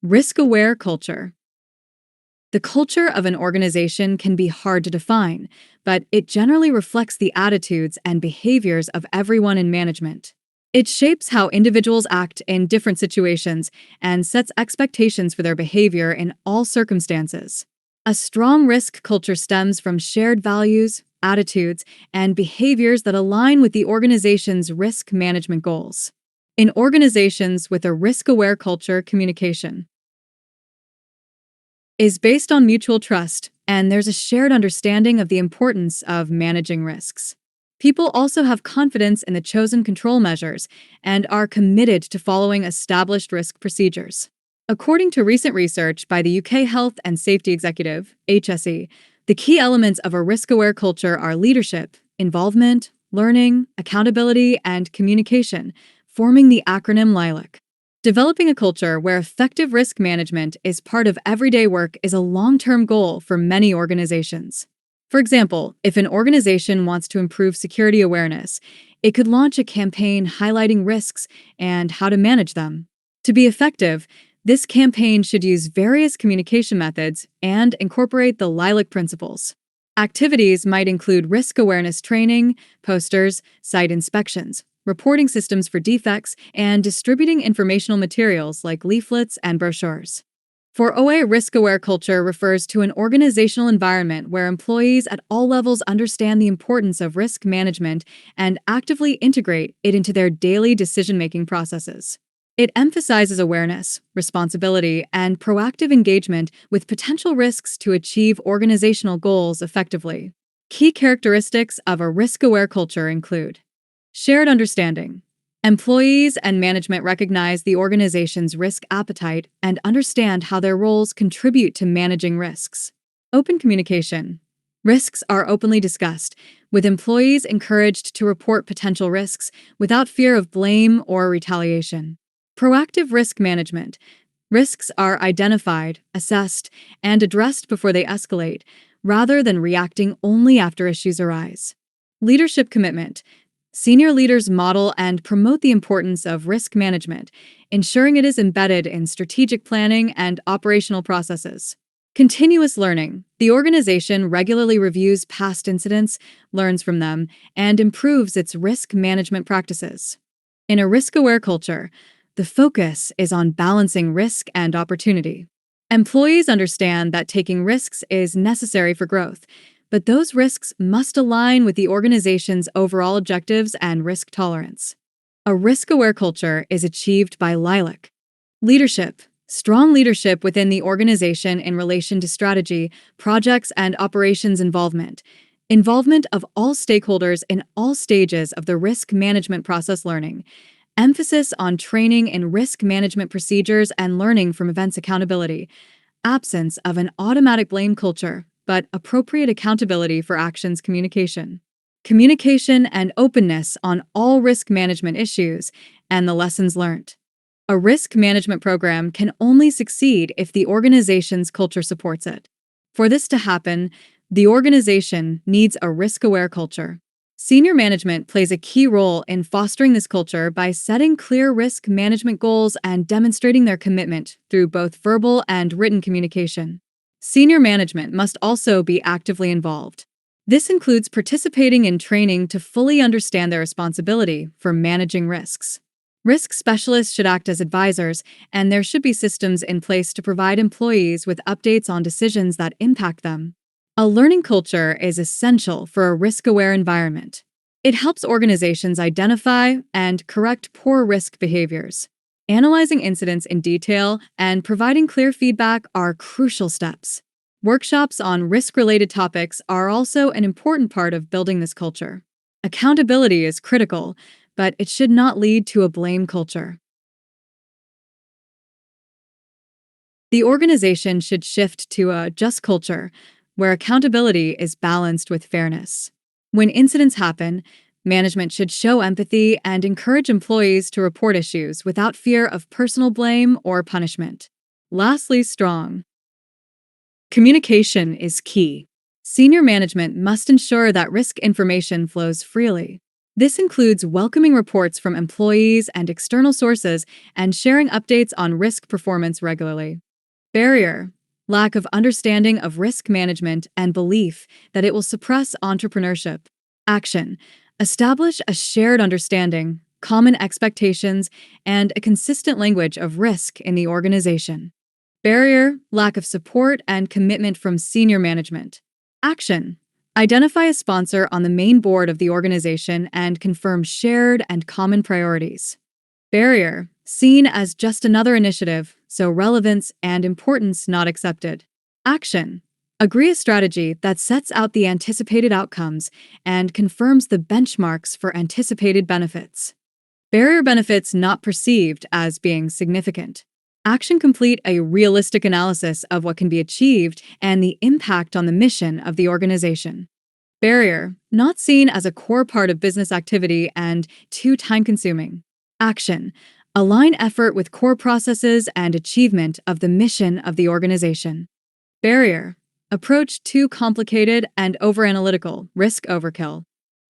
Risk-aware culture. The culture of an organization can be hard to define, but it generally reflects the attitudes and behaviors of everyone in management. It shapes how individuals act in different situations and sets expectations for their behavior in all circumstances. A strong risk culture stems from shared values, attitudes, and behaviors that align with the organization's risk management goals. In organizations with a risk-aware culture, communication is based on mutual trust, and there's a shared understanding of the importance of managing risks. People also have confidence in the chosen control measures and are committed to following established risk procedures. According to recent research by the UK Health and Safety Executive, HSE, the key elements of a risk-aware culture are leadership, involvement, learning, accountability, and communication, forming the acronym LILAC. Developing a culture where effective risk management is part of everyday work is a long-term goal for many organizations. For example, if an organization wants to improve security awareness, it could launch a campaign highlighting risks and how to manage them. To be effective, this campaign should use various communication methods and incorporate the LILAC principles. Activities might include risk awareness training, posters, site inspections, reporting systems for defects, and distributing informational materials like leaflets and brochures. For OA, risk-aware culture refers to an organizational environment where employees at all levels understand the importance of risk management and actively integrate it into their daily decision-making processes. It emphasizes awareness, responsibility, and proactive engagement with potential risks to achieve organizational goals effectively. Key characteristics of a risk-aware culture include shared understanding. Employees and management recognize the organization's risk appetite and understand how their roles contribute to managing risks. Open communication. Risks are openly discussed, with employees encouraged to report potential risks without fear of blame or retaliation. Proactive risk management. Risks are identified, assessed, and addressed before they escalate, rather than reacting only after issues arise. Leadership commitment. Senior leaders model and promote the importance of risk management, ensuring it is embedded in strategic planning and operational processes. Continuous learning. The organization regularly reviews past incidents, learns from them, and improves its risk management practices. In a risk-aware culture, the focus is on balancing risk and opportunity. Employees understand that taking risks is necessary for growth, but those risks must align with the organization's overall objectives and risk tolerance. A risk-aware culture is achieved by LILAC. Leadership. Strong leadership within the organization in relation to strategy, projects, and operations involvement. Involvement of all stakeholders in all stages of the risk management process learning. Emphasis on training in risk management procedures and learning from events accountability. Absence of an automatic blame culture, but appropriate accountability for actions communication. Communication and openness on all risk management issues and the lessons learned. A risk management program can only succeed if the organization's culture supports it. For this to happen, the organization needs a risk-aware culture. Senior management plays a key role in fostering this culture by setting clear risk management goals and demonstrating their commitment through both verbal and written communication. Senior management must also be actively involved. This includes participating in training to fully understand their responsibility for managing risks. Risk specialists should act as advisors, and there should be systems in place to provide employees with updates on decisions that impact them. A learning culture is essential for a risk-aware environment. It helps organizations identify and correct poor risk behaviors. Analyzing incidents in detail and providing clear feedback are crucial steps. Workshops on risk-related topics are also an important part of building this culture. Accountability is critical, but it should not lead to a blame culture. The organization should shift to a just culture, where accountability is balanced with fairness. When incidents happen, management should show empathy and encourage employees to report issues without fear of personal blame or punishment. Lastly, strong communication is key. Senior management must ensure that risk information flows freely. This includes welcoming reports from employees and external sources and sharing updates on risk performance regularly. Barrier: lack of understanding of risk management and belief that it will suppress entrepreneurship. Action: establish a shared understanding, common expectations, and a consistent language of risk in the organization. Barrier: lack of support and commitment from senior management. Action: identify a sponsor on the main board of the organization and confirm shared and common priorities. Barrier: seen as just another initiative, so relevance and importance not accepted. Action: agree a strategy that sets out the anticipated outcomes and confirms the benchmarks for anticipated benefits. Barrier: benefits not perceived as being significant. Action: complete a realistic analysis of what can be achieved and the impact on the mission of the organization. Barrier: not seen as a core part of business activity and too time-consuming. Action: align effort with core processes and achievement of the mission of the organization. Barrier: approach too complicated and overanalytical, risk overkill.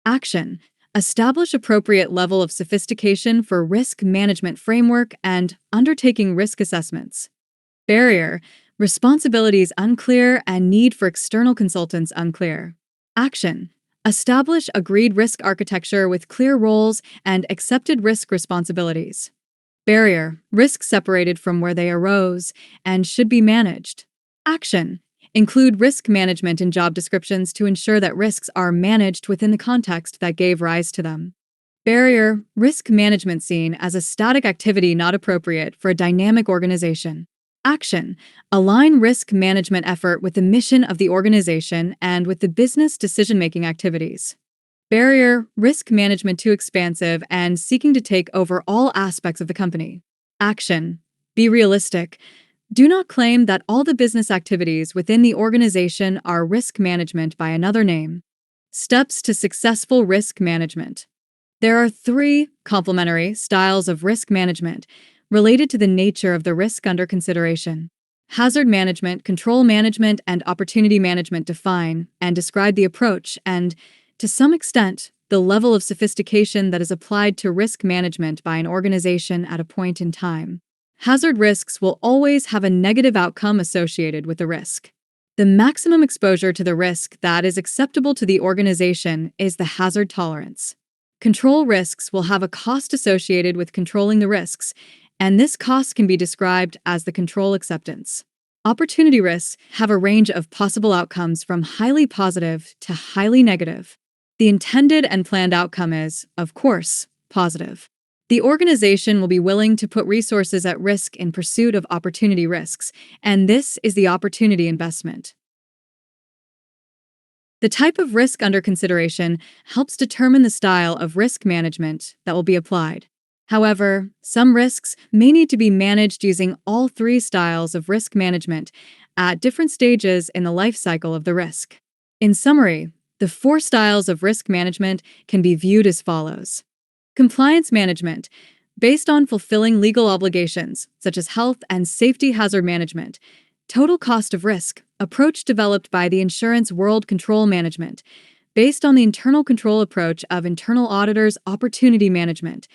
Action: establish appropriate level of sophistication for risk management framework and undertaking risk assessments. Barrier: responsibilities unclear and need for external consultants unclear. Action: establish agreed risk architecture with clear roles and accepted risk responsibilities. Barrier: risks separated from where they arose and should be managed. Action: include risk management in job descriptions to ensure that risks are managed within the context that gave rise to them. Barrier: risk management seen as a static activity not appropriate for a dynamic organization. Action: align risk management effort with the mission of the organization and with the business decision-making activities. Barrier: risk management too expansive and seeking to take over all aspects of the company. Action: be realistic. Do not claim that all the business activities within the organization are risk management by another name. Steps to successful risk management. There are 3 complementary styles of risk management related to the nature of the risk under consideration. Hazard management, control management, and opportunity management define and describe the approach and, to some extent, the level of sophistication that is applied to risk management by an organization at a point in time. Hazard risks will always have a negative outcome associated with the risk. The maximum exposure to the risk that is acceptable to the organization is the hazard tolerance. Control risks will have a cost associated with controlling the risks, and this cost can be described as the control acceptance. Opportunity risks have a range of possible outcomes from highly positive to highly negative. The intended and planned outcome is, of course, positive. The organization will be willing to put resources at risk in pursuit of opportunity risks, and this is the opportunity investment. The type of risk under consideration helps determine the style of risk management that will be applied. However, some risks may need to be managed using all 3 styles of risk management at different stages in the life cycle of the risk. In summary, the 4 styles of risk management can be viewed as follows. Compliance management, based on fulfilling legal obligations, such as health and safety hazard management. Total cost of risk, approach developed by the insurance world. Control management, based on the internal control approach of internal auditors. Opportunity management,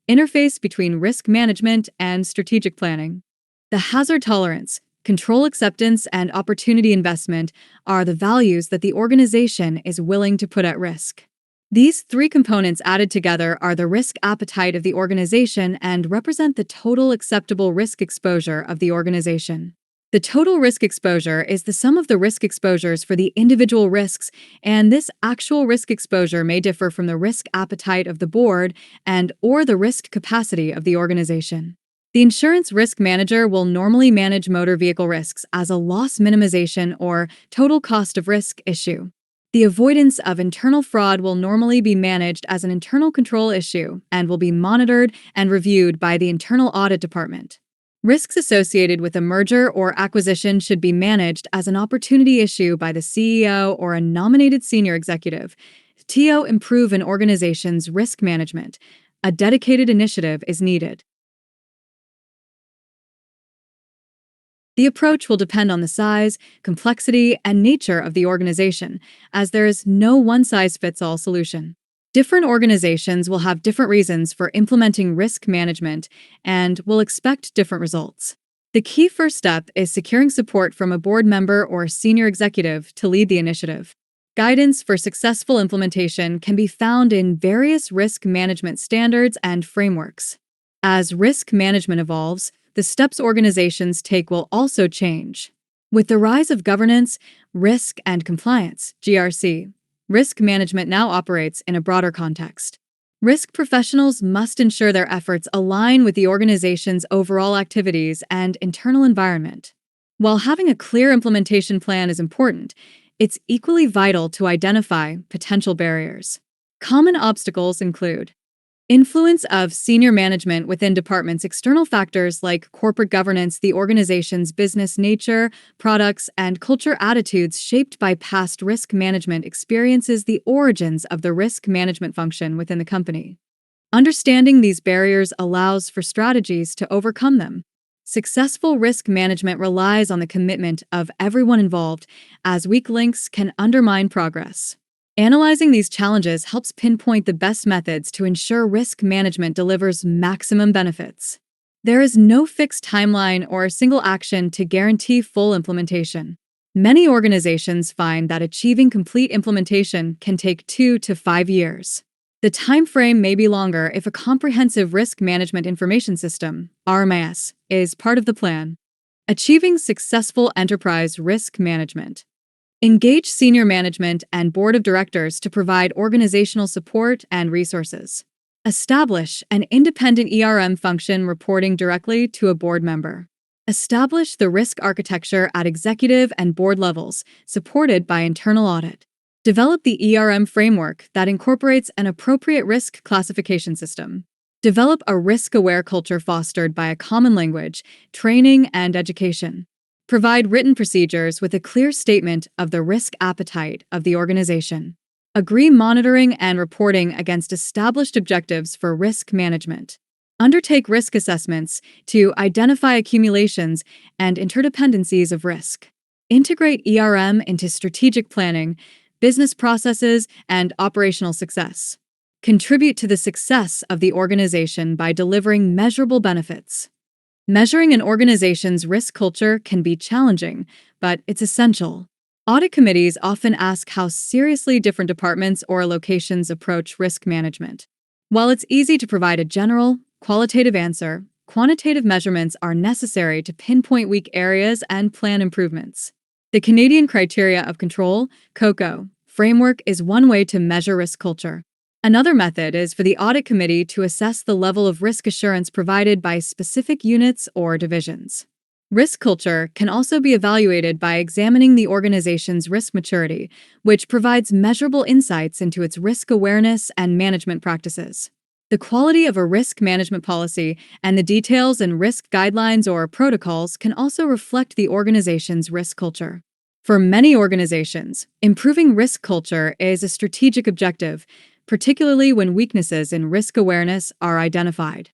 interface between risk management and strategic planning. The hazard tolerance, control acceptance, and opportunity investment are the values that the organization is willing to put at risk. These 3 components added together are the risk appetite of the organization and represent the total acceptable risk exposure of the organization. The total risk exposure is the sum of the risk exposures for the individual risks, and this actual risk exposure may differ from the risk appetite of the board and/or the risk capacity of the organization. The insurance risk manager will normally manage motor vehicle risks as a loss minimization or total cost of risk issue. The avoidance of internal fraud will normally be managed as an internal control issue and will be monitored and reviewed by the internal audit department. Risks associated with a merger or acquisition should be managed as an opportunity issue by the CEO or a nominated senior executive. To improve an organization's risk management, a dedicated initiative is needed. The approach will depend on the size, complexity, and nature of the organization, as there is no one-size-fits-all solution. Different organizations will have different reasons for implementing risk management and will expect different results. The key first step is securing support from a board member or senior executive to lead the initiative. Guidance for successful implementation can be found in various risk management standards and frameworks. As risk management evolves, the steps organizations take will also change. With the rise of governance, risk, and compliance, GRC, risk management now operates in a broader context. Risk professionals must ensure their efforts align with the organization's overall activities and internal environment. While having a clear implementation plan is important, it's equally vital to identify potential barriers. Common obstacles include influence of senior management within departments, external factors like corporate governance, the organization's business nature, products, and culture, attitudes shaped by past risk management experiences, the origins of the risk management function within the company. Understanding these barriers allows for strategies to overcome them. Successful risk management relies on the commitment of everyone involved, as weak links can undermine progress. Analyzing these challenges helps pinpoint the best methods to ensure risk management delivers maximum benefits. There is no fixed timeline or a single action to guarantee full implementation. Many organizations find that achieving complete implementation can take 2 to 5 years. The time frame may be longer if a comprehensive risk management information system, RMIS, is part of the plan. Achieving successful enterprise risk management. Engage senior management and board of directors to provide organizational support and resources. Establish an independent function reporting directly to a board member. Establish the risk architecture at executive and board levels, supported by internal audit. Develop the framework that incorporates an appropriate risk classification system. Develop a risk-aware culture fostered by a common language, training, and education. Provide written procedures with a clear statement of the risk appetite of the organization. Agree monitoring and reporting against established objectives for risk management. Undertake risk assessments to identify accumulations and interdependencies of risk. Integrate into strategic planning, business processes, and operational success. Contribute to the success of the organization by delivering measurable benefits. Measuring an organization's risk culture can be challenging, but it's essential. Audit committees often ask how seriously different departments or locations approach risk management. While it's easy to provide a general, qualitative answer, quantitative measurements are necessary to pinpoint weak areas and plan improvements. The Canadian Criteria of Control, COCO, framework is one way to measure risk culture. Another method is for the audit committee to assess the level of risk assurance provided by specific units or divisions. Risk culture can also be evaluated by examining the organization's risk maturity, which provides measurable insights into its risk awareness and management practices. The quality of a risk management policy and the details in risk guidelines or protocols can also reflect the organization's risk culture. For many organizations, improving risk culture is a strategic objective, particularly when weaknesses in risk awareness are identified.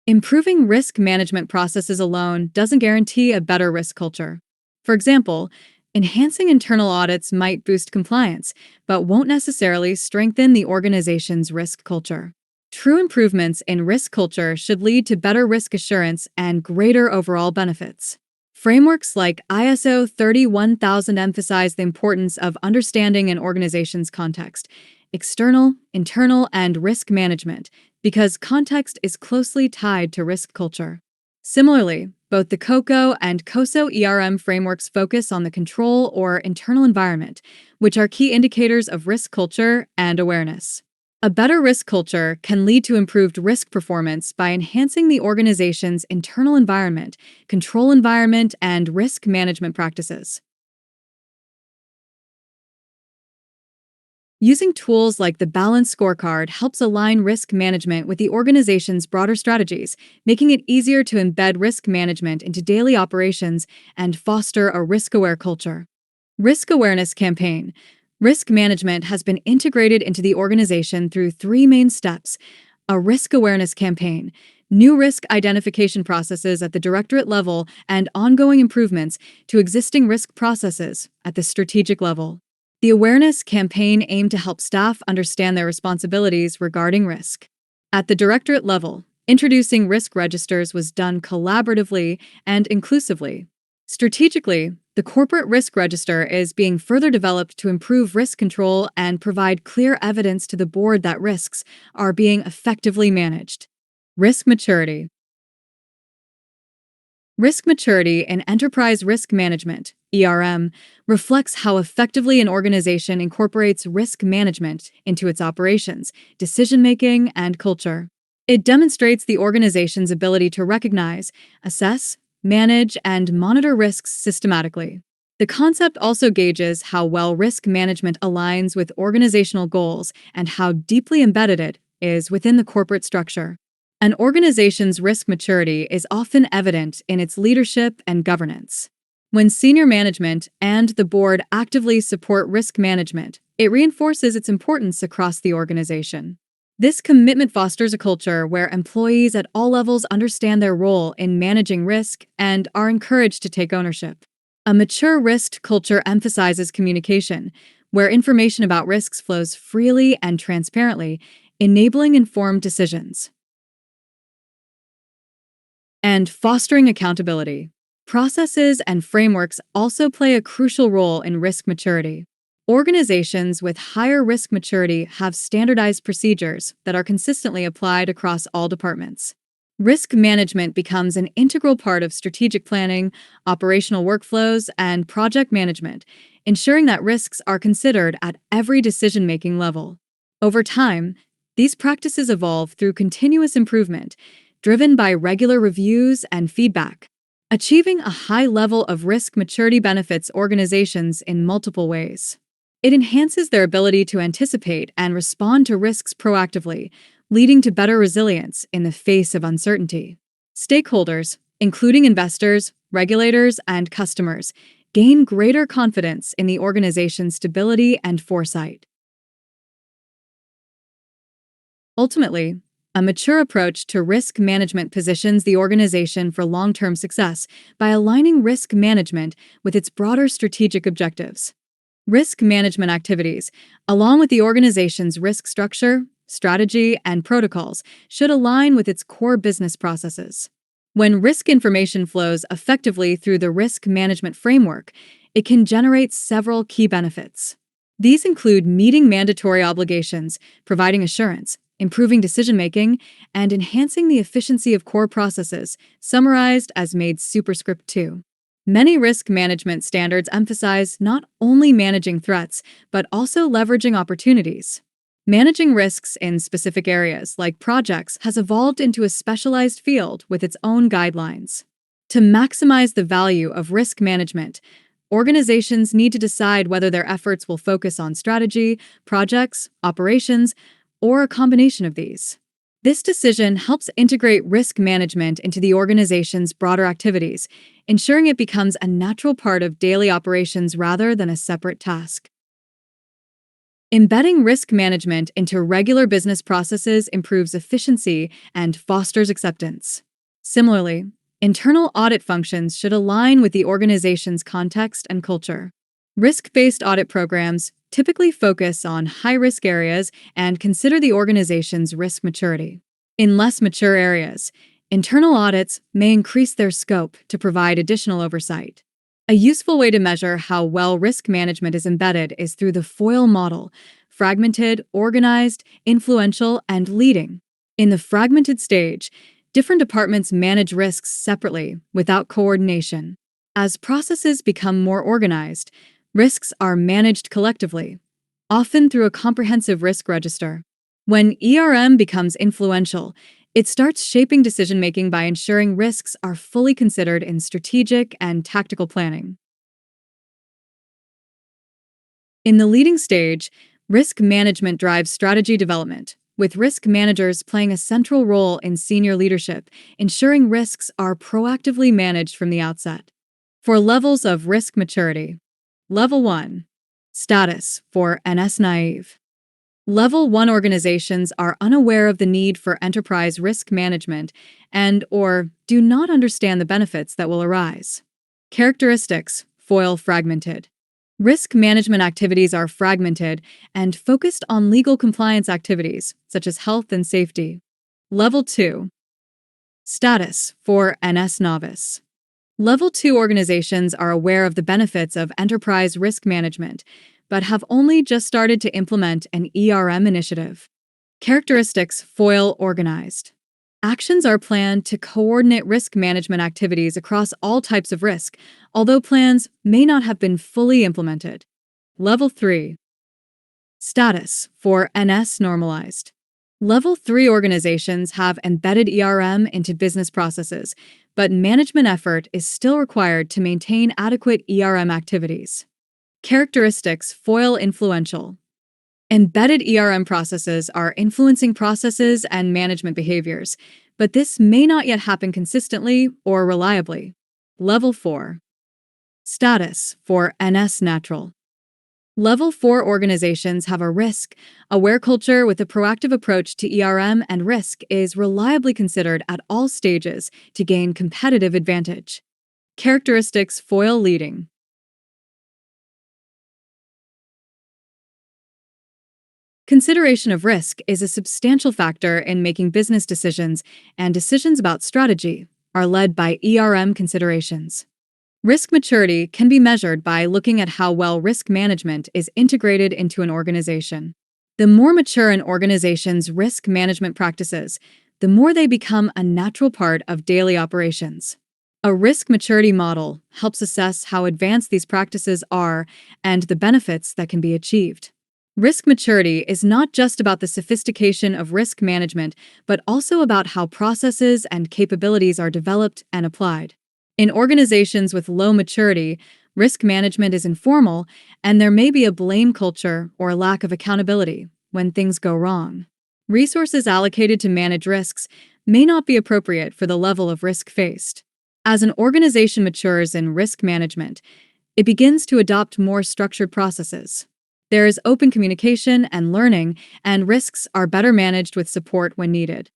Improving risk management processes alone doesn't guarantee a better risk culture. For example, enhancing internal audits might boost compliance, but won't necessarily strengthen the organization's risk culture. True improvements in risk culture should lead to better risk assurance and greater overall benefits. Frameworks like ISO 31000 emphasize the importance of understanding an organization's context, external, internal, and risk management, because context is closely tied to risk culture. Similarly, both the COCO and COSO frameworks focus on the control or internal environment, which are key indicators of risk culture and awareness. A better risk culture can lead to improved risk performance by enhancing the organization's internal environment, control environment, and risk management practices. Using tools like the Balanced Scorecard helps align risk management with the organization's broader strategies, making it easier to embed risk management into daily operations and foster a risk-aware culture. Risk Awareness Campaign. Risk management has been integrated into the organization through 3 main steps: a risk awareness campaign, new risk identification processes at the directorate level, and ongoing improvements to existing risk processes at the strategic level. The awareness campaign aimed to help staff understand their responsibilities regarding risk. At the directorate level, introducing risk registers was done collaboratively and inclusively. Strategically, the corporate risk register is being further developed to improve risk control and provide clear evidence to the board that risks are being effectively managed. Risk maturity. Risk maturity in enterprise risk management, ERM, reflects how effectively an organization incorporates risk management into its operations, decision-making, and culture. It demonstrates the organization's ability to recognize, assess, manage, and monitor risks systematically. The concept also gauges how well risk management aligns with organizational goals and how deeply embedded it is within the corporate structure. An organization's risk maturity is often evident in its leadership and governance. When senior management and the board actively support risk management, it reinforces its importance across the organization. This commitment fosters a culture where employees at all levels understand their role in managing risk and are encouraged to take ownership. A mature risk culture emphasizes communication, where information about risks flows freely and transparently, enabling informed decisions. And fostering accountability. Processes and frameworks also play a crucial role in risk maturity. Organizations with higher risk maturity have standardized procedures that are consistently applied across all departments. Risk management becomes an integral part of strategic planning, operational workflows, and project management, ensuring that risks are considered at every decision-making level. Over time, these practices evolve through continuous improvement, driven by regular reviews and feedback. Achieving a high level of risk maturity benefits organizations in multiple ways. It enhances their ability to anticipate and respond to risks proactively, leading to better resilience in the face of uncertainty. Stakeholders, including investors, regulators, and customers, gain greater confidence in the organization's stability and foresight. Ultimately, a mature approach to risk management positions the organization for long-term success by aligning risk management with its broader strategic objectives. Risk management activities, along with the organization's risk structure, strategy, and protocols, should align with its core business processes. When risk information flows effectively through the risk management framework, it can generate several key benefits. These include meeting mandatory obligations, providing assurance, improving decision-making, and enhancing the efficiency of core processes, summarized as MAID Superscript 2. Many risk management standards emphasize not only managing threats, but also leveraging opportunities. Managing risks in specific areas, like projects, has evolved into a specialized field with its own guidelines. To maximize the value of risk management, organizations need to decide whether their efforts will focus on strategy, projects, operations, or a combination of these. This decision helps integrate risk management into the organization's broader activities, ensuring it becomes a natural part of daily operations rather than a separate task. Embedding risk management into regular business processes improves efficiency and fosters acceptance. Similarly, internal audit functions should align with the organization's context and culture. Risk-based audit programs typically focus on high-risk areas and consider the organization's risk maturity. In less mature areas, internal audits may increase their scope to provide additional oversight. A useful way to measure how well risk management is embedded is through the FOIL model: fragmented, organized, influential, and leading. In the fragmented stage, different departments manage risks separately without coordination. As processes become more organized, risks are managed collectively, often through a comprehensive risk register. When ERM becomes influential, it starts shaping decision-making by ensuring risks are fully considered in strategic and tactical planning. In the leading stage, risk management drives strategy development, with risk managers playing a central role in senior leadership, ensuring risks are proactively managed from the outset. For levels of risk maturity. Level 1. Status for NS naive. Level 1 organizations are unaware of the need for enterprise risk management and/or do not understand the benefits that will arise. Characteristics: FOIL fragmented. Risk management activities are fragmented and focused on legal compliance activities, such as health and safety. Level 2. Status for NS Novice. Level 2 organizations are aware of the benefits of enterprise risk management, but have only just started to implement an ERM initiative. Characteristics foil organized. Actions are planned to coordinate risk management activities across all types of risk, although plans may not have been fully implemented. Level 3. Status for NS Normalized. Level 3 organizations have embedded ERM into business processes, but management effort is still required to maintain adequate ERM activities. Characteristics foil influential. Embedded ERM processes are influencing processes and management behaviors, but this may not yet happen consistently or reliably. Level 4. Status for NS Natural. Level 4 organizations have a risk-aware culture with a proactive approach to ERM, and risk is reliably considered at all stages to gain competitive advantage. Characteristics foil leading. Consideration of risk is a substantial factor in making business decisions, and decisions about strategy are led by ERM considerations. Risk maturity can be measured by looking at how well risk management is integrated into an organization. The more mature an organization's risk management practices, the more they become a natural part of daily operations. A risk maturity model helps assess how advanced these practices are and the benefits that can be achieved. Risk maturity is not just about the sophistication of risk management, but also about how processes and capabilities are developed and applied. In organizations with low maturity, risk management is informal, and there may be a blame culture or a lack of accountability when things go wrong. Resources allocated to manage risks may not be appropriate for the level of risk faced. As an organization matures in risk management, it begins to adopt more structured processes. There is open communication and learning, and risks are better managed with support when needed.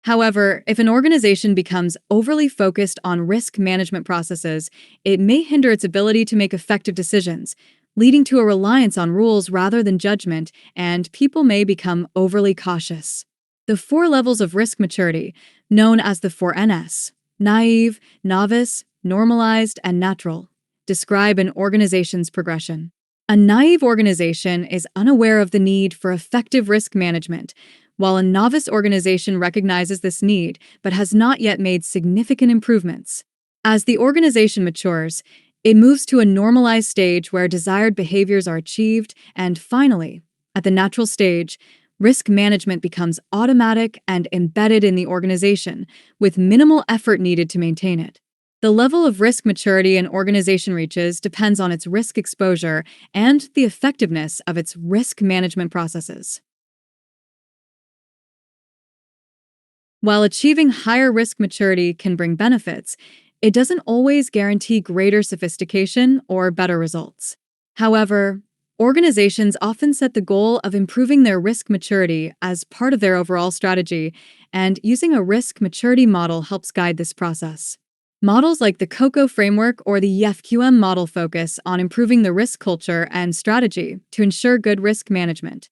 However, if an organization becomes overly focused on risk management processes, it may hinder its ability to make effective decisions, leading to a reliance on rules rather than judgment, and people may become overly cautious. The 4 levels of risk maturity, known as the 4NS, naive, novice, normalized, and natural, describe an organization's progression. A naive organization is unaware of the need for effective risk management, while a novice organization recognizes this need but has not yet made significant improvements. As the organization matures, it moves to a normalized stage where desired behaviors are achieved, and finally, at the natural stage, risk management becomes automatic and embedded in the organization, with minimal effort needed to maintain it. The level of risk maturity an organization reaches depends on its risk exposure and the effectiveness of its risk management processes. While achieving higher risk maturity can bring benefits, it doesn't always guarantee greater sophistication or better results. However, organizations often set the goal of improving their risk maturity as part of their overall strategy, and using a risk maturity model helps guide this process. Models like the COCO framework or the EFQM model focus on improving the risk culture and strategy to ensure good risk management.